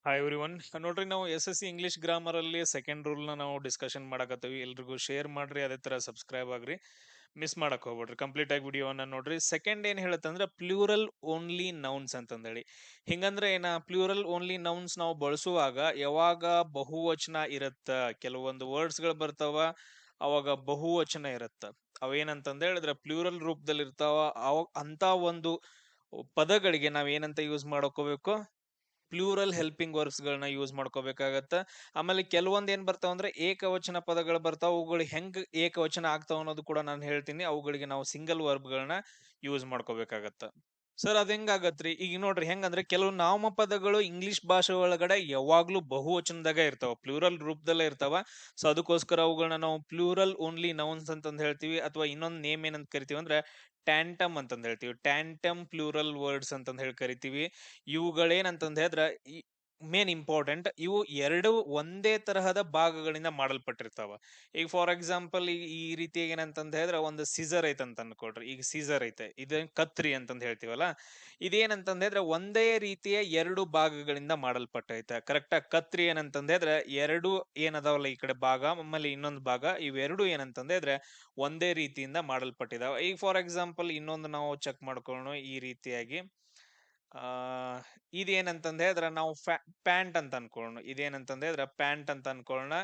Hi everyone. ನೋಡ್ರಿ, ನಾವು S S C English grammar ಅಲ್ಲಿ ಸೆಕೆಂಡ್ ರೂಲ್ ನಾವು ಡಿಸ್ಕಷನ್ ಮಾಡಕತ್ತೀವಿ. ಎಲ್ರಿಗೂ ಶೇರ್ ಮಾಡ್ರಿ, ಅದೇ ತರ ಸಬ್ಸ್ಕ್ರೈಬ್ ಆಗ್ರಿ, ಮಿಸ್ ಮಾಡಕ್ ಹೋಗ್ಬೇಡ್ರಿ. ಕಂಪ್ಲೀಟ್ ಆಗಿ ವಿಡಿಯೋನ ನೋಡ್ರಿ. ಸೆಕೆಂಡ್ ಏನ್ ಹೇಳುತ್ತಂದ್ರೆ ಪ್ಲೂರಲ್ ಓನ್ಲಿ ನೌನ್ಸ್ ಅಂತಂದೇಳಿ. ಹಿಂಗಂದ್ರೆ ಏನ, ಪ್ಲೂರಲ್ ಓನ್ಲಿ ನೌನ್ಸ್ ನಾವು ಬಳಸುವಾಗ ಯಾವಾಗ ಬಹುವಚನ ಇರತ್ತ, ಕೆಲವೊಂದು ವರ್ಡ್ಸ್ ಗಳು ಬರ್ತಾವ, ಅವಾಗ ಬಹುವಚನ ಇರತ್ತ. ಅವೇನಂತಂದ ಹೇಳಿದ್ರೆ ಪ್ಲೂರಲ್ ರೂಪದಲ್ಲಿ ಇರ್ತಾವ. ಅಂತ ಒಂದು ಪದಗಳಿಗೆ ನಾವ್ ಏನಂತ ಯೂಸ್ ಮಾಡ್ಕೋಬೇಕು, ಪ್ಲೂರಲ್ ಹೆಲ್ಪಿಂಗ್ ವರ್ಬ್ಸ್ ಗಳನ್ನ ಯೂಸ್ ಮಾಡ್ಕೋಬೇಕಾಗತ್ತ. ಆಮೇಲೆ ಕೆಲವೊಂದ್ ಏನ್ ಬರ್ತಾವ ಅಂದ್ರೆ ಏಕವಚನ ಪದಗಳು ಬರ್ತಾವ. ಅವುಗಳು ಹೆಂಗ್ ಏಕವಚನ ಆಗ್ತಾವ ಅನ್ನೋದು ಕೂಡ ನಾನು ಹೇಳ್ತೀನಿ. ಅವುಗಳಿಗೆ ನಾವು ಸಿಂಗಲ್ ವರ್ಬ್ ಗಳನ್ನ ಯೂಸ್ ಮಾಡ್ಕೋಬೇಕಾಗತ್ತ. ಸರ್, ಅದ್ ಹೆಂಗಾಗತ್ರಿ? ಈಗ ನೋಡ್ರಿ, ಹೆಂಗಂದ್ರೆ ಕೆಲವು ನಾಮಪದಗಳು ಇಂಗ್ಲಿಷ್ ಭಾಷೆ ಒಳಗಡೆ ಯಾವಾಗ್ಲೂ ಬಹುವಚನದಾಗ ಇರ್ತಾವ, ಪ್ಲೂರಲ್ ರೂಪದಲ್ಲೇ ಇರ್ತಾವ. ಸೊ ಅದಕ್ಕೋಸ್ಕರ ಅವುಗಳನ್ನ ನಾವು ಪ್ಲೂರಲ್ ಓನ್ಲಿ ನೌನ್ಸ್ ಅಂತಂದ್ ಹೇಳ್ತೀವಿ. ಅಥವಾ ಇನ್ನೊಂದ್ ನೇಮ್ ಏನಂತ ಕರಿತೀವಿ ಅಂದ್ರೆ ಟ್ಯಾಂಟಮ್ ಅಂತಂದ್ ಹೇಳ್ತೀವಿ. ಟ್ಯಾಂಟಮ್ ಪ್ಲೂರಲ್ ವರ್ಡ್ಸ್ ಅಂತಂದ್ ಹೇಳಿ ಕರಿತೀವಿ. ಇವುಗಳೇನಂತಂದ್ ಹೇಳಿದ್ರ ಮೇನ್ ಇಂಪಾರ್ಟೆಂಟ್, ಇವು ಎರಡು ಒಂದೇ ತರಹದ ಭಾಗಗಳಿಂದ ಮಾಡಲ್ಪಟ್ಟಿರ್ತಾವ. ಈಗ ಫಾರ್ ಎಕ್ಸಾಂಪಲ್, ಈ ರೀತಿಯಾಗಿ ಏನಂತಂದ್ ಹೇಳಿದ್ರೆ ಒಂದು ಸೀಸರ್ ಐತೆ ಅಂತ ಅನ್ಕೊಡ್ರಿ. ಈಗ ಸೀಸರ್ ಐತೆ, ಇದು ಕತ್ರಿ ಅಂತಂದ್ ಹೇಳ್ತೀವಲ್ಲ. ಇದೇನಂತಂದ್ ಹೇಳಿದ್ರೆ ಒಂದೇ ರೀತಿಯ ಎರಡು ಭಾಗಗಳಿಂದ ಮಾಡಲ್ಪಟ್ಟೈತೆ. ಕರೆಕ್ಟ್ ಆಗಿ ಕತ್ರಿ ಏನಂತಂದ್ ಹೇಳಿದ್ರೆ ಎರಡು ಏನದಾವಲ್ಲ ಈ ಕಡೆ ಭಾಗ, ಆಮೇಲೆ ಇನ್ನೊಂದು ಭಾಗ, ಇವೆರಡು ಏನಂತಂದ್ ಹೇಳಿದ್ರೆ ಒಂದೇ ರೀತಿಯಿಂದ ಮಾಡಲ್ಪಟ್ಟಿದಾವ. ಈಗ ಫಾರ್ ಎಕ್ಸಾಂಪಲ್ ಇನ್ನೊಂದು ನಾವು ಚೆಕ್ ಮಾಡ್ಕೊಳ್ಳೋಣ. ಈ ರೀತಿಯಾಗಿ ಆ ಇದೇನಂತಂದ್ ಹೇಳಿದ್ರೆ ನಾವು ಪ್ಯಾಂಟ್ ಅಂತ ಅನ್ಕೊಳ್ಳೋಣ. ಇದೇನಂತಂದ್ ಹೇಳಿದ್ರೆ ಪ್ಯಾಂಟ್ ಅಂತ ಅನ್ಕೊಳ್ಳೋಣ.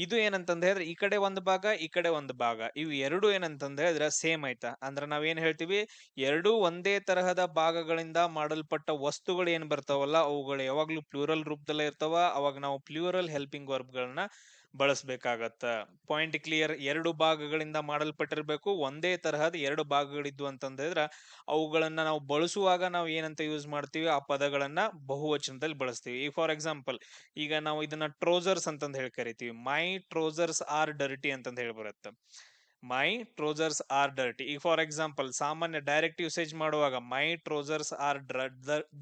ಇದು ಏನಂತಂದ್ ಹೇಳಿದ್ರೆ ಈ ಕಡೆ ಒಂದು ಭಾಗ, ಈ ಕಡೆ ಒಂದು ಭಾಗ, ಇವು ಎರಡು ಏನಂತಂದ್ ಹೇಳಿದ್ರೆ ಸೇಮ್ ಆಯ್ತಾ. ಅಂದ್ರೆ ನಾವೇನ್ ಹೇಳ್ತೀವಿ, ಎರಡೂ ಒಂದೇ ತರಹದ ಭಾಗಗಳಿಂದ ಮಾಡಲ್ಪಟ್ಟ ವಸ್ತುಗಳು ಏನ್ ಬರ್ತಾವಲ್ಲ, ಅವುಗಳು ಯಾವಾಗ್ಲೂ ಪ್ಲೂರಲ್ ರೂಪದಲ್ಲೇ ಇರ್ತಾವ. ಅವಾಗ ನಾವು ಪ್ಲೂರಲ್ ಹೆಲ್ಪಿಂಗ್ ವರ್ಬ್ ಗಳನ್ನ ಬಳಸಬೇಕಾಗತ್ತ. Point clear? ಎರಡು ಭಾಗಗಳಿಂದ ಮಾಡಲ್ಪಟ್ಟಿರ್ಬೇಕು, ಒಂದೇ ತರಹದ ಎರಡು ಭಾಗಗಳಿದ್ವು ಅಂತಂದ್ರೆ ಅವುಗಳನ್ನ ನಾವು ಬಳಸುವಾಗ ನಾವು ಏನಂತ ಯೂಸ್ ಮಾಡ್ತೀವಿ, ಆ ಪದಗಳನ್ನ ಬಹುವಚನದಲ್ಲಿ ಬಳಸ್ತೀವಿ. ಈಗ ಫಾರ್ ಎಕ್ಸಾಂಪಲ್, ಈಗ ನಾವು ಇದನ್ನ ಟ್ರೋಸರ್ಸ್ ಅಂತಂದ್ ಹೇಳಿ ಕರಿತೀವಿ. ಮೈ ಟ್ರೋಸರ್ಸ್ ಆರ್ ಡರ್ಟಿ ಅಂತಂದ್ ಹೇಳಿ ಬರುತ್ತೆ. ಮೈ ಟ್ರೋಸರ್ಸ್ ಆರ್ ಡರ್ಟಿ. ಈಗ ಫಾರ್ ಎಕ್ಸಾಂಪಲ್ ಸಾಮಾನ್ಯ ಡೈರೆಕ್ಟ್ ಯೂಸೇಜ್ ಮಾಡುವಾಗ ಮೈ ಟ್ರೋಸರ್ಸ್ ಆರ್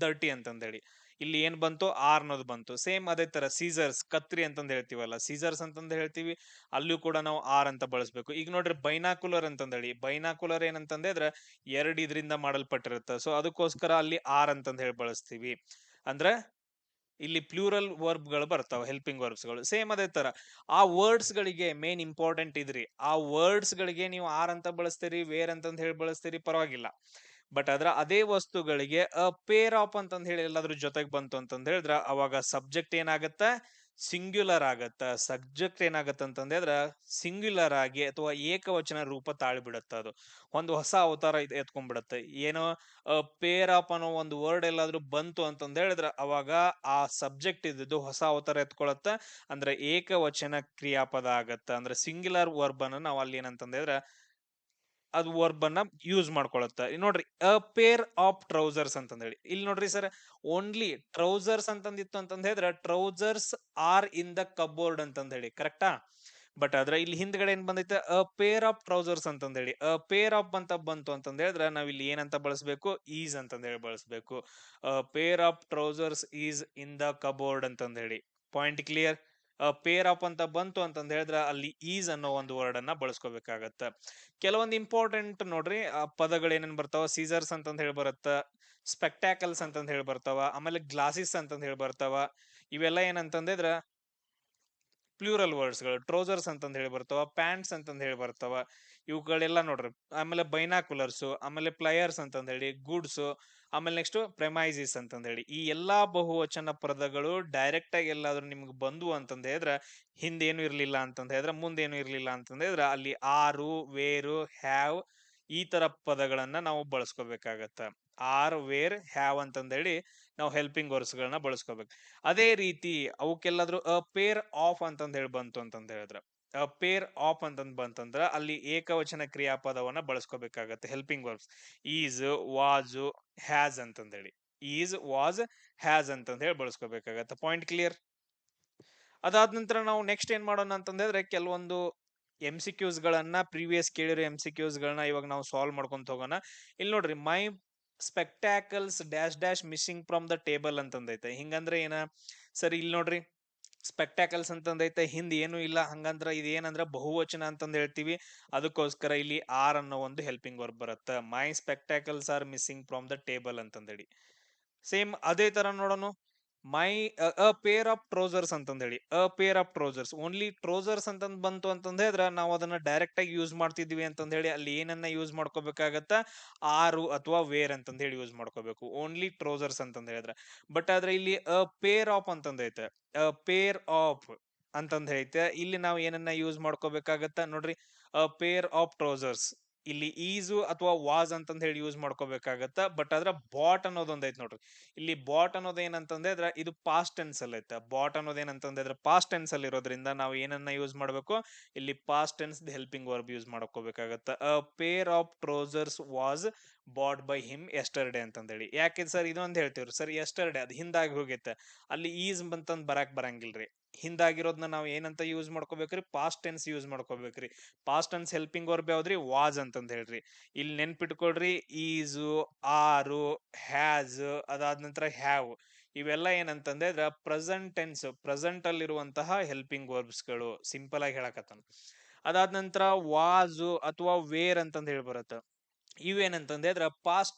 ಡರ್ಟಿ ಅಂತಂದೇಳಿ ಇಲ್ಲಿ ಏನ್ ಬಂತು, ಆರ್ ಅನ್ನೋದು ಬಂತು. ಸೇಮ್ ಅದೇ ತರ ಸೀಸರ್ಸ್, ಕತ್ರಿ ಅಂತಂದ್ ಹೇಳ್ತೀವಲ್ಲ, ಸೀಸರ್ಸ್ ಅಂತಂದ್ ಹೇಳ್ತೀವಿ, ಅಲ್ಲೂ ಕೂಡ ನಾವು ಆರ್ ಅಂತ ಬಳಸ್ಬೇಕು. ಈಗ ನೋಡ್ರಿ, ಬೈನಾಕುಲರ್ ಅಂತಂದೇಳಿ, ಬೈನಾಕುಲರ್ ಏನಂತಂದ್ರೆ ಎರಡ್ ಇದರಿಂದ ಮಾಡಲ್ಪಟ್ಟಿರುತ್ತೆ. ಸೊ ಅದಕ್ಕೋಸ್ಕರ ಅಲ್ಲಿ ಆರ್ ಅಂತಂದ್ ಹೇಳಿ ಬಳಸ್ತೀವಿ. ಅಂದ್ರೆ ಇಲ್ಲಿ ಪ್ಲೂರಲ್ ವರ್ಬ್ ಗಳು ಬರ್ತಾವ, ಹೆಲ್ಪಿಂಗ್ ವರ್ಬ್ಸ್ ಗಳು. ಸೇಮ್ ಅದೇ ತರ ಆ ವರ್ಡ್ಸ್ ಗಳಿಗೆ ಮೇನ್ ಇಂಪಾರ್ಟೆಂಟ್ ಇದ್ರಿ, ಆ ವರ್ಡ್ಸ್ ಗಳಿಗೆ ನೀವು ಆರ್ ಅಂತ ಬಳಸ್ತೀರಿ, ವೇರ್ ಅಂತಂದ್ ಹೇಳಿ ಬಳಸ್ತೀರಿ, ಪರವಾಗಿಲ್ಲ. ಬಟ್ ಅದೇ ವಸ್ತುಗಳಿಗೆ ಅ ಪೇರ್ ಆಫ್ ಅಂತಂದ್ ಹೇಳಿ ಎಲ್ಲಾದ್ರೂ ಜೊತೆಗೆ ಬಂತು ಅಂತಂದ್ ಹೇಳಿದ್ರ ಅವಾಗ ಸಬ್ಜೆಕ್ಟ್ ಏನಾಗತ್ತ, ಸಿಂಗ್ಯುಲರ್ ಆಗತ್ತ. ಸಬ್ಜೆಕ್ಟ್ ಏನಾಗತ್ತ ಅಂತಂದ್ರೆ ಸಿಂಗ್ಯುಲರ್ ಆಗಿ ಅಥವಾ ಏಕವಚನ ರೂಪ ತಾಳ್ಬಿಡತ್ತ. ಅದು ಒಂದು ಹೊಸ ಅವತಾರ ಎತ್ಕೊಂಡ್ಬಿಡತ್ತೆ. ಏನೋ ಪೇರ್ ಆಫ್ ಅನ್ನೋ ಒಂದು ವರ್ಡ್ ಎಲ್ಲಾದ್ರೂ ಬಂತು ಅಂತಂದ್ ಹೇಳಿದ್ರ ಅವಾಗ ಆ ಸಬ್ಜೆಕ್ಟ್ ಇದ್ದು ಹೊಸ ಅವತಾರ ಎತ್ಕೊಳತ್ತ. ಅಂದ್ರೆ ಏಕವಚನ ಕ್ರಿಯಾಪದ ಆಗತ್ತ. ಅಂದ್ರೆ ಸಿಂಗ್ಯುಲರ್ ವರ್ಬ್ ಅನ್ನ ನಾವು ಅಲ್ಲಿ ಏನಂತಂದ್ ಹೇಳಿದ್ರ ಅದು ವರ್ಬ್ ಅನ್ನ ಯೂಸ್ ಮಾಡ್ಕೊಳತ್ತ. ನೋಡ್ರಿ, ಅ ಪೇರ್ ಆಫ್ ಟ್ರೌಸರ್ಸ್ ಅಂತಂದ್ ಹೇಳಿ ಇಲ್ಲಿ ನೋಡ್ರಿ ಸರ್, ಓನ್ಲಿ ಟ್ರೌಸರ್ಸ್ ಅಂತಂದಿತ್ತು ಅಂತಂದ್ ಹೇಳಿದ್ರೆ trousers are in the cupboard ಅಂತಂದ್ ಹೇಳಿ, ಕರೆಕ್ಟಾ? ಬಟ್ ಆದ್ರೆ ಇಲ್ಲಿ ಹಿಂದ್ಗಡೆ ಏನ್ ಬಂದೈತೆ, ಅ ಪೇರ್ ಆಫ್ ಟ್ರೌಸರ್ಸ್ ಅಂತಂದ್ ಹೇಳಿ. ಅ ಪೇರ್ ಆಫ್ ಅಂತ ಬಂತು ಅಂತಂದ್ ಹೇಳಿದ್ರೆ ನಾವ್ ಇಲ್ಲಿ ಏನಂತ ಬಳಸ್ಬೇಕು, ಈಸ್ ಅಂತಂದ್ ಹೇಳಿ ಬಳಸ್ಬೇಕು. Pair of trousers is in the cupboard ಅಂತಂದ್ ಹೇಳಿ. Point clear? ಪೇರ್ ಆಫ್ ಅಂತ ಬಂತು ಅಂತಂದ್ ಹೇಳಿದ್ರೆ ಅಲ್ಲಿ ಈಸ್ ಅನ್ನೋ ಒಂದು ವರ್ಡ್ ಅನ್ನ ಬಳಸ್ಕೋಬೇಕಾಗತ್ತ. ಕೆಲವೊಂದು ಇಂಪಾರ್ಟೆಂಟ್ ನೋಡ್ರಿ, ಆ ಪದಗಳು ಏನೇನ್ ಬರ್ತಾವ, ಸೀಸರ್ಸ್ ಅಂತಂದ್ ಹೇಳಿ ಬರುತ್ತ, ಸ್ಪೆಕ್ಟಾಕಲ್ಸ್ ಅಂತಂದ್ ಹೇಳಿ ಬರ್ತಾವ, ಆಮೇಲೆ ಗ್ಲಾಸಿಸ್ ಅಂತಂದ್ ಹೇಳಿ ಬರ್ತಾವ. ಇವೆಲ್ಲ ಏನಂತಂದಿದ್ರ ಪ್ಲೂರಲ್ ವರ್ಡ್ಸ್ ಗಳು. ಟ್ರೋಸರ್ಸ್ ಅಂತಂದ್ ಹೇಳಿ ಬರ್ತಾವ, ಪ್ಯಾಂಟ್ಸ್ ಅಂತಂದ್ ಹೇಳಿ ಬರ್ತಾವ, ಇವುಗಳೆಲ್ಲ ನೋಡ್ರಿ. ಆಮೇಲೆ ಬೈನಾಕುಲರ್ಸ್, ಆಮೇಲೆ ಪ್ಲಯರ್ಸ್ ಅಂತಂದ್ ಹೇಳಿ, ಗೂಡ್ಸ್, ಆಮೇಲೆ ನೆಕ್ಸ್ಟ್ ಪ್ರೆಮೈಸಿಸ್ ಅಂತಂದ್ ಹೇಳಿ. ಈ ಎಲ್ಲಾ ಬಹುವಚನ ಪದಗಳು ಡೈರೆಕ್ಟ್ ಆಗಿ ಎಲ್ಲಾದ್ರೂ ನಿಮ್ಗೆ ಬಂದ್ವು ಅಂತಂದ್ ಹೇಳಿದ್ರೆ ಹಿಂದೇನು ಇರ್ಲಿಲ್ಲ ಅಂತಂದ್ ಹೇಳಿದ್ರೆ ಮುಂದೇನು ಇರ್ಲಿಲ್ಲ ಅಂತಂದ್ ಹೇಳಿದ್ರೆ ಅಲ್ಲಿ ಆರು, ವೇರು, ಹ್ಯಾವ್ ಈ ತರ ಪದಗಳನ್ನ ನಾವು ಬಳಸ್ಕೋಬೇಕಾಗತ್ತ. ಆರ್, ವೇರ್, ಹ್ಯಾವ್ ಅಂತಂದ್ ಹೇಳಿ ನಾವು ಹೆಲ್ಪಿಂಗ್ ವರ್ಡ್ಸ್ ಗಳನ್ನ ಬಳಸ್ಕೋಬೇಕು. ಅದೇ ರೀತಿ ಅವಕ್ಕೆಲ್ಲಾದ್ರೂ ಅ ಪೇರ್ ಆಫ್ ಅಂತಂದ್ ಹೇಳಿ ಬಂತು ಅಂತಂದ್ ಹೇಳಿದ್ರ, ಅ ಪೇರ್ ಆಫ್ ಅಂತಂದ್ ಬಂತಂದ್ರ ಅಲ್ಲಿ ಏಕವಚನ ಕ್ರಿಯಾಪದವನ್ನ ಬಳಸ್ಕೋಬೇಕಾಗತ್ತೆ, helping verbs. Is, was, has ಅಂತಂದ್ ಹೇಳಿ. ಈಸ್, ವಾಸ್, ಹ್ಯಾಸ್ ಅಂತಂದ್ ಹೇಳಿ ಬಳಸ್ಕೋಬೇಕಾಗತ್ತೆ. Point clear? ಅದಾದ ನಂತರ ನಾವು ನೆಕ್ಸ್ಟ್ ಏನ್ ಮಾಡೋಣ ಅಂತಂದ್ರೆ ಕೆಲವೊಂದು MCQs ಗಳನ್ನ, ಪ್ರೀವಿಯಸ್ ಕೇಳಿರೋ MCQs ಗಳನ್ನ ಇವಾಗ ನಾವು ಸಾಲ್ವ್ ಮಾಡ್ಕೊಂತ ಹೋಗೋಣ. ಇಲ್ಲಿ ನೋಡ್ರಿ, my spectacles dash dash missing from the table ಅಂತಂದೈತೆ. ಹಿಂಗಂದ್ರೆ ಏನ ಸರ್? ಇಲ್ಲಿ ನೋಡ್ರಿ, ಸ್ಪೆಕ್ಟಾಕಲ್ಸ್ ಅಂತಂದೈತೆ, ಹಿಂದ್ ಏನು ಇಲ್ಲ, ಹಂಗಂದ್ರ ಇದೇನಂದ್ರ ಬಹುವಚನ ಅಂತಂದ್ ಹೇಳ್ತೀವಿ. ಅದಕ್ಕೋಸ್ಕರ ಇಲ್ಲಿ ಆರ್ ಅನ್ನೋ ಒಂದು ಹೆಲ್ಪಿಂಗ್ ವರ್ಬ್ ಬರುತ್ತೆ. My spectacles are missing from the table ಅಂತಂದೇಳಿ. ಸೇಮ್ ಅದೇ ತರ ನೋಡೋಣ. ಮೈ ಅ ಪೇರ್ ಆಫ್ ಟ್ರೋಸರ್ಸ್ ಅಂತಂದ್ ಹೇಳಿ, ಅ ಪೇರ್ ಆಫ್ ಟ್ರೋಸರ್ಸ್, ಓನ್ಲಿ ಟ್ರೋಸರ್ಸ್ ಅಂತಂದ್ ಬಂತು ಅಂತಂದ್ ಹೇಳಿದ್ರ ನಾವು ಅದನ್ನ ಡೈರೆಕ್ಟ್ ಆಗಿ ಯೂಸ್ ಮಾಡ್ತಿದ್ವಿ ಅಂತಂದ್ ಹೇಳಿ ಅಲ್ಲಿ ಏನನ್ನ ಯೂಸ್ ಮಾಡ್ಕೋಬೇಕಾಗತ್ತ, ಆರು ಅಥವಾ ವೇರ್ ಅಂತಂದ್ ಹೇಳಿ ಯೂಸ್ ಮಾಡ್ಕೋಬೇಕು, ಓನ್ಲಿ ಟ್ರೋಸರ್ಸ್ ಅಂತಂದ್ ಹೇಳಿದ್ರ. ಬಟ್ ಆದ್ರೆ ಇಲ್ಲಿ ಅ ಪೇರ್ ಆಫ್ ಅಂತಂದ್ ಐತೆ, ಅ ಪೇರ್ ಆಫ್ ಅಂತಂದ್ ಐತೆ, ಇಲ್ಲಿ ನಾವು ಏನನ್ನ ಯೂಸ್ ಮಾಡ್ಕೋಬೇಕಾಗತ್ತ ನೋಡ್ರಿ, ಅ ಪೇರ್ ಆಫ್ ಟ್ರೋಸರ್ಸ್, ಇಲ್ಲಿ ಈಸು ಅಥವಾ ವಾಸ್ ಅಂತಂದ್ ಹೇಳಿ ಯೂಸ್ ಮಾಡ್ಕೋಬೇಕಾಗತ್ತ. ಬಟ್ ಅದ್ರ ಬಾಟ್ ಅನ್ನೋದೊಂದ್ ಐತ್ ನೋಡ್ರಿ, ಇಲ್ಲಿ ಬಾಟ್ ಅನ್ನೋದ್ ಏನಂತಂದ್ರೆ ಇದು ಪಾಸ್ಟ್ ಟೆನ್ಸ್ ಅಲ್ಲಿ ಐತೆ. ಬಾಟ್ ಅನ್ನೋದ್ ಏನಂತಂದ್ರೆ ಪಾಸ್ಟ್ ಟೆನ್ಸ್ ಅಲ್ಲಿ ಇರೋದ್ರಿಂದ ನಾವು ಏನನ್ನ ಯೂಸ್ ಮಾಡ್ಬೇಕು, ಇಲ್ಲಿ past tense helping verb use ಮಾಡ್ಕೋಬೇಕಾಗತ್ತ. A pair of trousers was bought by him yesterday ಅಂತಂದೇಳಿ. ಯಾಕೆ ಸರ್ ಇದೊಂದ್ ಹೇಳ್ತೀವ್ರಿ, ಸರ್ ಎಸ್ಟರ್ಡೇ ಅದ್ ಹಿಂದಾಗಿ ಹೋಗೈತೆ, ಅಲ್ಲಿ ಈಸ್ ಬಂತಂದ್ ಬರಾಕ್ ಬರಂಗಿಲ್ರಿ. ಹಿಂದಾಗಿರೋದ್ನ ನಾವ್ ಏನಂತ ಯೂಸ್ ಮಾಡ್ಕೋಬೇಕ್ರಿ, ಪಾಸ್ಟ್ ಟೆನ್ಸ್ ಯೂಸ್ ಮಾಡ್ಕೋಬೇಕ್ರಿ. ಪಾಸ್ಟ್ ಟೆನ್ಸ್ ಹೆಲ್ಪಿಂಗ್ ವರ್ಬ್ ಯಾವ್ದ್ರಿ, ವಾಸ್ ಅಂತಂದ್ ಹೇಳ್ರಿ. ಇಲ್ಲಿ ನೆನ್ಪಿಟ್ಕೊಳ್ರಿ, ಈಸು, ಆರು, ಹ್ಯಾಸ್, ಅದಾದ ನಂತರ ಹ್ಯಾವ್, ಇವೆಲ್ಲ ಏನಂತಂದ್ರೆ ಪ್ರೆಸೆಂಟ್ ಟೆನ್ಸ್, ಪ್ರೆಸೆಂಟ್ ಅಲ್ಲಿರುವಂತಹ ಹೆಲ್ಪಿಂಗ್ ವರ್ಬ್ಸ್ ಗಳು, ಸಿಂಪಲ್ ಆಗಿ ಹೇಳಕತ್ತಾನ. ಅದಾದ ನಂತರ ವಾಜು ಅಥವಾ ವೇರ್ ಅಂತಂದ್ ಹೇಳಿ ಬರುತ್ತೆ, ಇವೇನಂತಂದ್ರೆ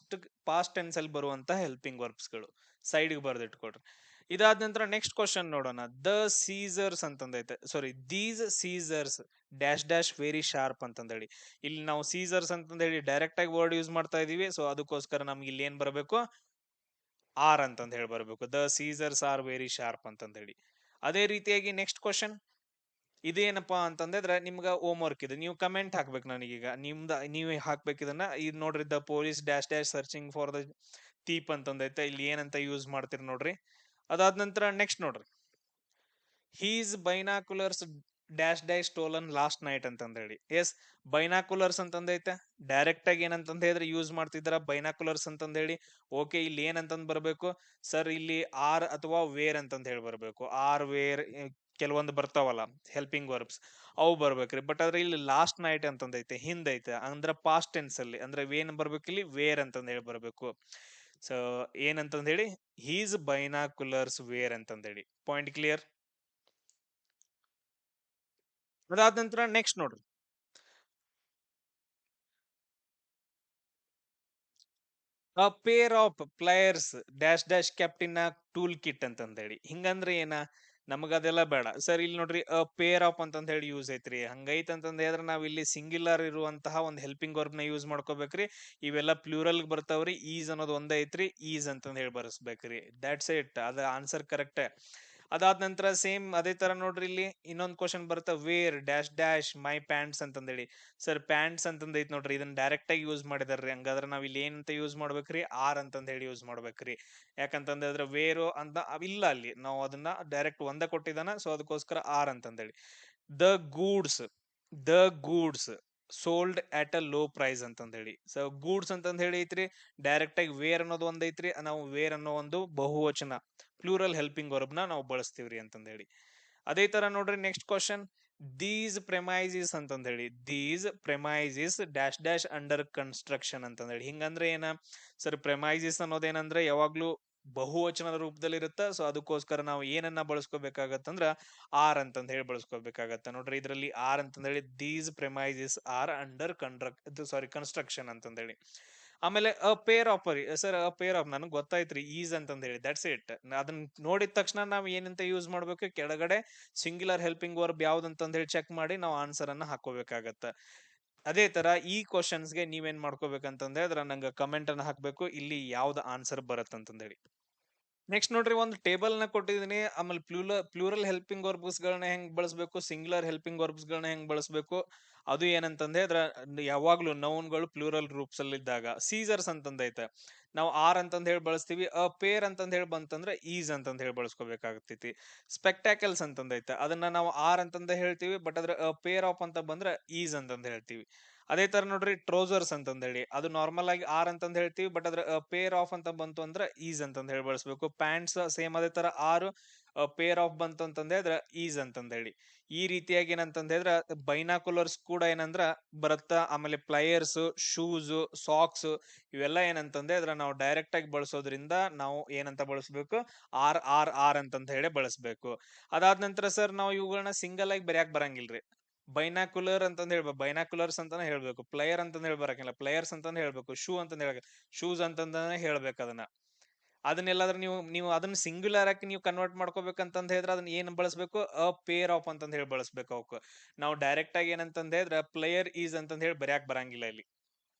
ಪಾಸ್ಟ್ ಟೆನ್ಸ್ ಅಲ್ಲಿ ಬರುವಂತಹ ಹೆಲ್ಪಿಂಗ್ ವರ್ಬ್ಸ್ ಗಳು, ಸೈಡ್ಗೆ ಬರ್ದಿಟ್ಕೊಡ್ರಿ. ಇದಾದ ನಂತರ ನೆಕ್ಸ್ಟ್ ಕ್ವಶನ್ ನೋಡೋಣ. ದ ಸೀಸರ್ಸ್ ಅಂತಂದೈತೆ, sorry these scissors dash dash very sharp ಅಂತಂದೇಳಿ. ಇಲ್ಲಿ ನಾವು ಸೀಸರ್ಸ್ ಅಂತಂದ ಹೇಳಿ ಡೈರೆಕ್ಟ್ ಆಗಿ ವರ್ಡ್ ಯೂಸ್ ಮಾಡ್ತಾ ಇದೀವಿ, ಸೊ ಅದಕ್ಕೋಸ್ಕರ ನಮ್ಗೆ ಇಲ್ಲಿ ಏನ್ ಬರಬೇಕು, ಆರ್ ಅಂತಂದ್ ಹೇಳಿ ಬರ್ಬೇಕು. The Caesar's are very sharp ಅಂತಂದ್ ಹೇಳಿ. ಅದೇ ರೀತಿಯಾಗಿ ನೆಕ್ಸ್ಟ್ ಕ್ವಶನ್ ಇದೇನಪ್ಪಾ ಅಂತಂದ್ರೆ ನಿಮ್ಗ ಹೋಮ್ ವರ್ಕ್ ಇದೆ, ನೀವು ಕಮೆಂಟ್ ಹಾಕ್ಬೇಕು ನನಗೀಗ, ನೀವೇ ಹಾಕ್ಬೇಕು ಇದನ್ನ. ಇದು ನೋಡ್ರಿ, the police dash dash searching for the thief ಅಂತಂದೈತೆ, ಇಲ್ಲಿ ಏನಂತ ಯೂಸ್ ಮಾಡ್ತೀರಿ ನೋಡ್ರಿ. ಅದಾದ ನಂತರ ನೆಕ್ಸ್ಟ್ ನೋಡ್ರಿ, his binoculars dash dash stolen last night ಅಂತಂದ ಹೇಳಿ. ಎಸ್, ಬೈನಾಕ್ಯುಲರ್ಸ್ ಅಂತಂದೈತೆ, ಡೈರೆಕ್ಟ್ ಆಗಿ ಏನಂತಂದ ಹೇಳಿದ್ರೆ ಯೂಸ್ ಮಾಡ್ತಿದ್ರ ಬೈನಾಕ್ಯುಲರ್ಸ್ ಅಂತಂದ ಹೇಳಿ. ಓಕೆ, ಇಲ್ಲಿ ಏನಂತಂದ್ ಬರ್ಬೇಕು ಸರ್, ಇಲ್ಲಿ ಆರ್ ಅಥವಾ ವೇರ್ ಅಂತಂದ್ ಹೇಳಿ ಬರ್ಬೇಕು. ಆರ್ ವೇರ್ ಕೆಲವೊಂದು ಬರ್ತಾವಲ್ಲ ಹೆಲ್ಪಿಂಗ್ ವರ್ಬ್ಸ್, ಅವು ಬರ್ಬೇಕ್ರಿ. ಬಟ್ ಆದ್ರೆ ಇಲ್ಲಿ ಲಾಸ್ಟ್ ನೈಟ್ ಅಂತಂದೈತೆ, ಹಿಂದೈತೆ, ಅಂದ್ರೆ ಪಾಸ್ಟ್ ಟೆನ್ಸ್ ಅಲ್ಲಿ, ಅಂದ್ರೆ ಏನ್ ಬರ್ಬೇಕು ಇಲ್ಲಿ, ವೇರ್ ಅಂತಂದ್ ಹೇಳಿ ಬರ್ಬೇಕು. ಸೊ ಏನಂತಂದ್ ಹೇಳಿ, ಹೀಸ್ ಬೈನಾಕ್ಯುಲರ್ಸ್ ವೇರ್ ಅಂತಂದ್ ಹೇಳಿ. Point clear? ಅದಾದ ನಂತರ ನೆಕ್ಸ್ಟ್ ನೋಡ್ರಿ, a pair of pliers dash dash kept in tool kit ಅಂತಂದ ಹೇಳಿ. ಹಿಂಗಂದ್ರೆ ಏನ, ನಮಗ ಅದೆಲ್ಲ ಬೇಡ ಸರ್. ಇಲ್ಲಿ ನೋಡ್ರಿ, ಅ ಪೇರ್ ಆಫ್ ಅಂತಂದ ಹೇಳಿ ಯೂಸ್ ಐತ್ರಿ. ಹಂಗೈತ್ ಅಂತಂದ ಹೇಳಿದ್ರೆ ನಾವ್ ಇಲ್ಲಿ ಸಿಂಗ್ಯುಲರ್ ಇರುವಂತಹ ಒಂದು ಹೆಲ್ಪಿಂಗ್ ವರ್ಬ್ ನ ಯೂಸ್ ಮಾಡ್ಕೋಬೇಕ್ರಿ. ಇವೆಲ್ಲ ಪ್ಲೂರಲ್ ಬರ್ತಾವ್ರಿ. ಈಸ್ ಅನ್ನೋದು ಒಂದ ಐತ್ರಿ, ಈಸ್ ಅಂತಂದ ಹೇಳಿ ಬರ್ಸ್ಬೇಕ್ರಿ. ದಟ್ಸ್ ಇಟ್, ಅದ ಆನ್ಸರ್ ಕರೆಕ್ಟ್. ಅದಾದ ನಂತರ ಸೇಮ್ ಅದೇ ತರ ನೋಡ್ರಿ, ಇಲ್ಲಿ ಇನ್ನೊಂದ್ ಕ್ವಶನ್ ಬರುತ್ತೆ, ವೇರ್ ಡ್ಯಾಶ್ ಡ್ಯಾಶ್ ಮೈ ಪ್ಯಾಂಟ್ಸ್ ಅಂತಂದೇಳಿ. ಸರ್ ಪ್ಯಾಂಟ್ಸ್ ಅಂತಂದ್ ಐತ್ ನೋಡ್ರಿ, ಇದನ್ನ ಡೈರೆಕ್ಟ್ ಆಗಿ ಯೂಸ್ ಮಾಡಿದಾರ್ರಿ. ಹಂಗಾದ್ರೆ ನಾವ್ ಇಲ್ಲಿ ಏನಂತ ಯೂಸ್ ಮಾಡ್ಬೇಕ್ರಿ, ಆರ್ ಅಂತಂದ್ ಹೇಳಿ ಯೂಸ್ ಮಾಡ್ಬೇಕ್ರಿ. ಯಾಕಂತಂದ್ರೆ ವೇರು ಅಂತ ಇಲ್ಲ, ಅಲ್ಲಿ ನಾವು ಅದನ್ನ ಡೈರೆಕ್ಟ್ ಒಂದ ಕೊಟ್ಟಿದಾನ, ಸೊ ಅದಕ್ಕೋಸ್ಕರ ಆರ್ ಅಂತಂದೇಳಿ. The goods, the goods sold at a low price ಅಂತಂದ ಹೇಳಿ. ಸೊ ಗೂಡ್ಸ್ ಅಂತಂದ್ ಹೇಳಿ ಐತ್ರಿ, ಡೈರೆಕ್ಟ್ ಆಗಿ ವೇರ್ ಅನ್ನೋದು ಒಂದ್ ಐತ್ರಿ, ನಾವು ವೇರ್ ಅನ್ನೋ ಒಂದು ಬಹುವಚನ ಪ್ಲೂರಲ್ ಹೆಲ್ಪಿಂಗ್ ವರ್ಬ್ ನ ನಾವು ಬಳಸ್ತೀವ್ರಿ ಅಂತಂದ ಹೇಳಿ. ಅದೇ ತರ ನೋಡ್ರಿ, ನೆಕ್ಸ್ಟ್ ಕ್ವಶನ್, ದೀಸ್ ಪ್ರೆಮೈಸಿಸ್ ಅಂತಂದ ಹೇಳಿ. These premises dash dash under construction ಅಂತಂದ ಹೇಳಿ. ಹಿಂಗಂದ್ರೆ ಏನ ಸರ್, ಪ್ರೆಮೈಸಿಸ್ ಅನ್ನೋದೇನಂದ್ರೆ ಯಾವಾಗ್ಲೂ ಬಹುವಚನದ ರೂಪದಲ್ಲಿ ಇರುತ್ತ, ಸೊ ಅದಕ್ಕೋಸ್ಕರ ನಾವು ಏನನ್ನ ಬಳಸ್ಕೋಬೇಕಾಗತ್ತಂದ್ರ ಆರ್ ಅಂತಂದ ಹೇಳಿ ಬಳಸ್ಕೋಬೇಕಾಗತ್ತ ನೋಡ್ರಿ. ಇದ್ರಲ್ಲಿ ಆರ್ ಅಂತಂದ ಹೇಳಿ, ದೀಸ್ ಪ್ರೆಮೈಸಿಸ್ ಆರ್ ಅಂಡರ್ ಕನ್ಸ್ಟ್ರಕ್ಷನ್ ಅಂತಂದ ಹೇಳಿ. ಆಮೇಲೆ ಅ pair of, sir a pair of ನನಗೆ ಗೊತ್ತಾಯ್ತ್ರಿ, ಈಸ್ ಅಂತಂದ ಹೇಳಿ, ದಟ್ಸ್ ಇಟ್. ಅದನ್ನ ನೋಡಿದ ತಕ್ಷಣ ನಾವ್ ಏನಂತ ಯೂಸ್ ಮಾಡ್ಬೇಕು, ಕೆಳಗಡೆ ಸಿಂಗ್ಯುಲರ್ ಹೆಲ್ಪಿಂಗ್ ವರ್ಬ್ ಯಾವ್ದು ಅಂತಂದ ಹೇಳಿ ಚೆಕ್ ಮಾಡಿ ನಾವು ಆನ್ಸರ್ ಅನ್ನ ಹಾಕೋಬೇಕಾಗತ್ತ. ಅದೇ ತರ ಈ ಕ್ವಶನ್ಸ್ಗೆ ನೀವೇನ್ ಮಾಡ್ಕೋಬೇಕಂತಂದ್ರೆ ಅದ್ರ ನಂಗೆ ಕಮೆಂಟ್ ಅನ್ನ ಹಾಕ್ಬೇಕು, ಇಲ್ಲಿ ಯಾವ್ದು ಆನ್ಸರ್ ಬರತ್ತಂತಂದ ಹೇಳಿ. ನೆಕ್ಸ್ಟ್ ನೋಡ್ರಿ, ಒಂದು ಟೇಬಲ್ ನ ಕೊಟ್ಟಿದೀನಿ. ಆಮೇಲೆ ಪ್ಲೂರಲ್ ಹೆಲ್ಪಿಂಗ್ ವರ್ಬ್ಸ್ ಗಳನ್ನ ಹೆಂಗ್ ಬಳಸಬೇಕು, ಸಿಂಗ್ಯುಲರ್ ಹೆಲ್ಪಿಂಗ್ ವರ್ಬ್ಸ್ ಗಳನ್ನ ಹೆಂಗ್ ಬಳಸಬೇಕು, ಅದು ಏನಂತಂದ್ರೆ ಅದ್ರ ಯಾವಾಗ್ಲೂ ನೌನ್ ಗಳು ಪ್ಲೂರಲ್ ರೂಪ್ಸ್ ಅಲ್ಲಿ ಇದ್ದಾಗ ಸೀಸರ್ಸ್ ಅಂತಂದೈತೆ, ನಾವು ಆರ್ ಅಂತಂದ್ ಹೇಳಿ ಬಳಸ್ತೀವಿ. ಅ ಪೇರ್ ಅಂತಂದ್ ಹೇಳಿ ಬಂತಂದ್ರೆ ಈಸ್ ಅಂತಂದ್ ಹೇಳಿ ಬಳಸ್ಕೋಬೇಕಾಗ್ತೈತಿ. ಸ್ಪೆಕ್ಟಾಕಲ್ಸ್ ಅಂತಂದೈತೆ, ಅದನ್ನ ನಾವು ಆರ್ ಅಂತಂದ ಹೇಳ್ತೀವಿ, ಬಟ್ ಅದ್ರ ಪೇರ್ ಆಫ್ ಅಂತ ಬಂದ್ರೆ ಈಸ್ ಅಂತಂದ್ ಹೇಳ್ತೀವಿ. ಅದೇ ತರ ನೋಡ್ರಿ, ಟ್ರೋಸರ್ಸ್ ಅಂತಂದ ಹೇಳಿ, ಅದು ನಾರ್ಮಲ್ ಆಗಿ ಆರ್ ಅಂತಂದ್ ಹೇಳ್ತೀವಿ, ಬಟ್ ಅದ್ರ ಪೇರ್ ಆಫ್ ಅಂತ ಬಂತು ಅಂದ್ರೆ ಈಸ್ ಅಂತಂದ್ ಹೇಳಿ ಬಳಸ್ಬೇಕು. ಪ್ಯಾಂಟ್ಸ್ ಸೇಮ್ ಅದೇ ತರ ಆರು, ಪೇರ್ ಆಫ್ ಬಂತು ಅಂತಂದ್ರೆ ಈಸ್ ಅಂತಂದ ಹೇಳಿ. ಈ ರೀತಿಯಾಗಿ ಏನಂತಂದ ಹೇಳಿದ್ರ ಬೈನಾಕುಲರ್ಸ್ ಕೂಡ ಏನಂದ್ರ ಬರುತ್ತ. ಆಮೇಲೆ ಪ್ಲೈಯರ್ಸ್, ಶೂಸ್, ಸಾಕ್ಸ್, ಇವೆಲ್ಲ ಏನಂತಂದ್ರೆ ಅದ್ರ ನಾವು ಡೈರೆಕ್ಟ್ ಆಗಿ ಬಳಸೋದ್ರಿಂದ ನಾವು ಏನಂತ ಬಳಸ್ಬೇಕು, ಆರ್ ಆರ್ ಆರ್ ಅಂತಂತ ಹೇಳಿ ಬಳಸ್ಬೇಕು. ಅದಾದ ನಂತರ ಸರ್, ನಾವು ಇವುಗಳನ್ನ ಸಿಂಗಲ್ ಆಗಿ ಬರೆಯಕ್ ಬರಂಗಿಲ್ರಿ. ಬೈನಾಕ್ಯುಲರ್ ಅಂತಂದ್ ಹೇಳ್ಬೇಕು, ಬೈನಾಕ್ಯುಲರ್ಸ್ ಅಂತಾನೆ ಹೇಳ್ಬೇಕು. ಪ್ಲೇಯರ್ ಅಂತಂದ್ ಹೇಳಿ ಬರಕಿಲ್ಲ, ಪ್ಲೇಯರ್ಸ್ ಅಂತಾನೆ ಹೇಳ್ಬೇಕು. ಶೂ ಅಂತಂದ್ ಹೇಳಕ್, ಶೂಸ್ ಅಂತಂದಾನೆ ಹೇಳ್ಬೇಕು ಅದನ್ನ. ಅದನ್ನೆಲ್ಲಾದ್ರೂ ನೀವು ಅದನ್ನ ಸಿಂಗ್ಯುಲರ್ ಆಗಿ ನೀವು ಕನ್ವರ್ಟ್ ಮಾಡ್ಕೋಬೇಕಂತಂದ್ ಹೇಳಿದ್ರೆ ಅದನ್ನ ಏನ್ ಬಳಸ್ಬೇಕು, ಅ ಪೇರ್ ಆಫ್ ಅಂತಂದ್ ಹೇಳಿ ಬಳಸ್ಬೇಕು ಅವಕ್ಕೆ. ನಾವು ಡೈರೆಕ್ಟ್ ಆಗಿ ಏನಂತಂದ್ ಹೇಳಿದ್ರೆ ಪ್ಲೇಯರ್ ಈಸ್ ಅಂತಂದ್ ಹೇಳಿ ಬರ್ಯಾಕ್ ಬರಂಗಿಲ್ಲ ಇಲ್ಲಿ.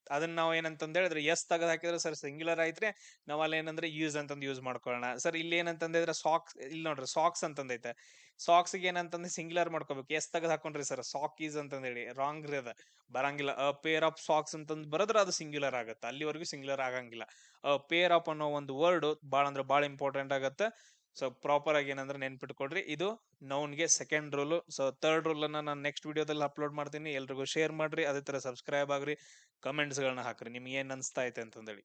ಅದನ್ನ ನಾವು ಏನಂತಂದ್ ಹೇಳಿದ್ರೆ ಎಸ್ ತೆಗೆದು ಹಾಕಿದ್ರೆ ಸರ್ ಸಿಂಗ್ಯುಲರ್ ಐತ್ರಿ, ನಾವ್ ಅಲ್ಲಿ ಏನಂದ್ರೆ ಯೂಸ್ ಅಂತಂದ್ ಯೂಸ್ ಮಾಡ್ಕೊಳ್ಳೋಣ ಸರ್. ಇಲ್ಲಿ ಏನಂತಂದ್ ಹೇಳಿದ್ರೆ ಸಾಕ್ಸ್, ಇಲ್ಲಿ ನೋಡ್ರಿ ಸಾಕ್ಸ್ ಅಂತಂದೈತೆ, ಸಾಕ್ಸ್ ಏನಂತಂದ್ರೆ ಸಿಂಗ್ಯುಲರ್ ಮಾಡ್ಕೋಬೇಕು, ಎಸ್ ತೆಗೆದು ಹಾಕೊಂಡ್ರಿ ಸರ್ ಸಾಕ್ ಈಸ್ ಅಂತಂದ್ ಹೇಳಿ, ರಾಂಗ್ ರೀ ಅದ, ಬರಂಗಿಲ್ಲ. ಅ ಪೇರ್ ಆಫ್ ಸಾಕ್ಸ್ ಅಂತಂದ್ ಬರದ್ರ ಅದು ಸಿಂಗ್ಯುಲರ್ ಆಗತ್ತೆ, ಅಲ್ಲಿವರೆಗೂ ಸಿಂಗ್ಯುಲರ್ ಆಗಂಗಿಲ್ಲ. ಪೇರ್ ಆಫ್ ಅನ್ನೋ ಒಂದು ವರ್ಡ್ ಬಾಳ ಅಂದ್ರೆ ಬಾಳ ಇಂಪಾರ್ಟೆಂಟ್ ಆಗತ್ತೆ. ಸೊ ಪ್ರಾಪರ್ ಆಗಿ ಏನಂದ್ರೆ ನೆನ್ಪಿಟ್ಕೊಡ್ರಿ, ಇದು ನೌನ್ಗೆ second rule. So third rule ಅನ್ನ ನಾನು ನೆಕ್ಸ್ಟ್ ವಿಡಿಯೋದಲ್ಲಿ ಅಪ್ಲೋಡ್ ಮಾಡ್ತೀನಿ. ಎಲ್ರಿಗೂ ಶೇರ್ ಮಾಡ್ರಿ, ಅದೇ ತರ ಸಬ್ಸ್ಕ್ರೈಬ್ ಆಗ್ರಿ, ಕಮೆಂಟ್ಸ್ ಗಳನ್ನ ಹಾಕ್ರಿ, ನಿಮ್ಗೆ ಏನ್ ಅನ್ಸ್ತಾ ಐತೆ ಅಂತಂದೇಳಿ.